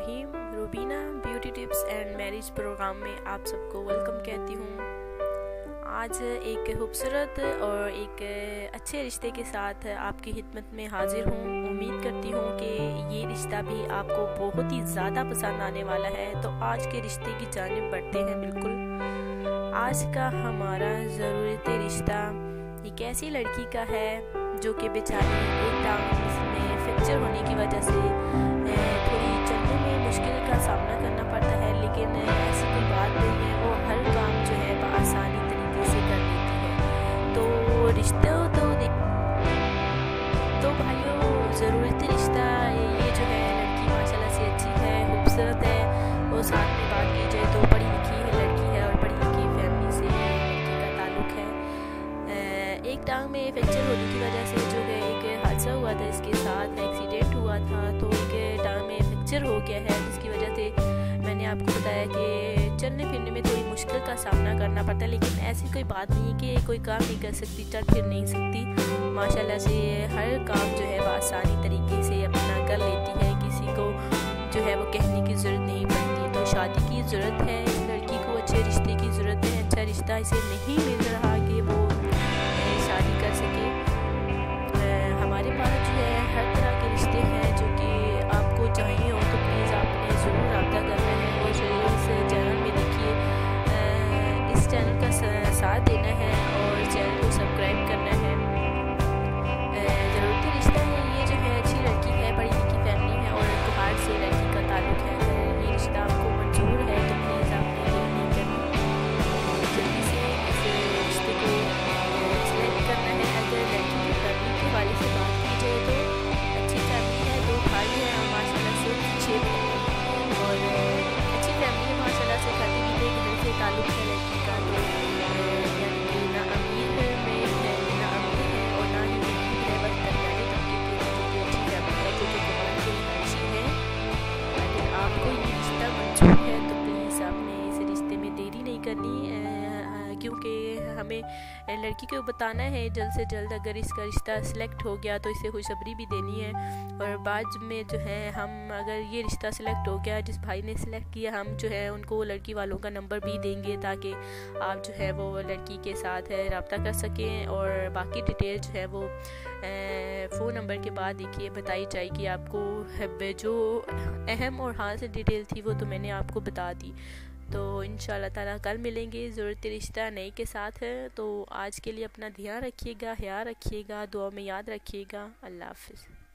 बिस्मिल्लाहिर्रहमानिर्रहीम। Rubina beauty tips and marriage programme में आप सबको वेलकम कहती हूँ। आज एक खूबसूरत और एक अच्छे रिश्ते के साथ आपकी खिदमत में हाजिर हूँ। उम्मीद करती हूँ कि ये रिश्ता भी आपको बहुत ही ज़्यादा पसंद आने वाला है। तो आज के रिश्ते की जानिब बढ़ते हैं। बिल्कुल आज का हमारा ज़रूरत रिश्ता एक ऐसी लड़की का है जो कि बेचारी एक टांग में फ्रैक्चर होने की वजह से थोड़ी चलने में मुश्किल का सामना करना पड़ता है, लेकिन ऐसी कोई बात नहीं है। वो हर काम जो है आसानी तरीके से कर लेती है। तो रिश्ते तो भाइयों, ज़रूरत रिश्ता ये जो है लड़की माशाल्लाह से अच्छी है, खूबसूरत है। वो साथ में बात की जाए तो पढ़ी लिखी है लड़की है और पढ़ी लिखी फैमिली से लड़की का ताल्लुक़ है। एक टांग में फ्रैक्चर होने की वजह से जो है एक हादसा हुआ था, इसके साथ एक्सीडेंट हुआ था, तो एक टांग में फ्रैक्चर हो गया है, जिसकी वजह से मैंने आपको बताया कि चलने फिरने में थोड़ी मुश्किल का सामना करना पड़ता है। लेकिन ऐसी कोई बात नहीं कि कोई काम नहीं कर सकती, चल फिर नहीं सकती। माशाल्लाह से हर काम जो है वह आसानी तरीके से अपना कर लेती है। किसी को जो है वो कहने की ज़रूरत नहीं पड़ती। तो शादी की ज़रूरत है, इस लड़की को अच्छे रिश्ते की ज़रूरत है। अच्छा रिश्ता इसे नहीं मिल रहा कि वो शादी कर सके। हमारे पास जो है हर तरह के रिश्ते हैं जो कि आपको चाहिए हो तो प्लीज़ आपने ज़रूर रब्ता करना है और ज़रूर इस चैनल में देखिए, इस चैनल का साथ देना है और चैनल को सब्सक्राइब करना है। ज़रूरती रिश्ता है ये जो है, अच्छी लड़की है, पढ़ी लिखी फैमिली है और कुहाड़ से लड़की का ताल्लुक़ है। अगर ये रिश्ता आपको मंजूर है तो प्लीज़ आपने देर नहीं करनी, जल्दी से इस रिश्ते को सिलेक्ट करना है। अगर लड़की की फैमिली के वाले से बात की जाए तो अच्छी फैमिली है, 2 भाई हैं और माशाल्लाह से 6 बहनें और अच्छी फैमिली है माशाल्लाह से। खाते पीते घर से ताल्लुक़ है लड़की का, तो यानी कि ना अमीर में है ना अमीर है और ना ही गरीब है, बस दरमियाने तबके के जो कि अच्छी फैमिली है, जो कि कुमार के रिहायशी है। अगर आपको ये रिश्ता मंजूर है तो प्लीज़ आपने इस रिश्ते में देरी नहीं करनी, क्योंकि हमें लड़की को बताना है जल्द से जल्द। अगर इसका रिश्ता सिलेक्ट हो गया तो इसे खुशखबरी भी देनी है। और बाद में जो है हम अगर ये रिश्ता सिलेक्ट हो गया, जिस भाई ने सिलेक्ट किया, हम जो है उनको लड़की वालों का नंबर भी देंगे ताकि आप जो है वो लड़की के साथ रब्ता कर सकें। और बाकी डिटेल जो है वो फ़ोन नंबर के बाद देखिए बताई जाएगी आपको। जो अहम और ख़ास डिटेल थी वो तो मैंने आपको बता दी। तो इंशाल्लाह ताला कल मिलेंगे ज़रूरत रिश्ता नए के साथ है। तो आज के लिए अपना ध्यान रखिएगा, ख्याल रखिएगा, दुआ में याद रखिएगा। अल्लाह हाफ़िज़।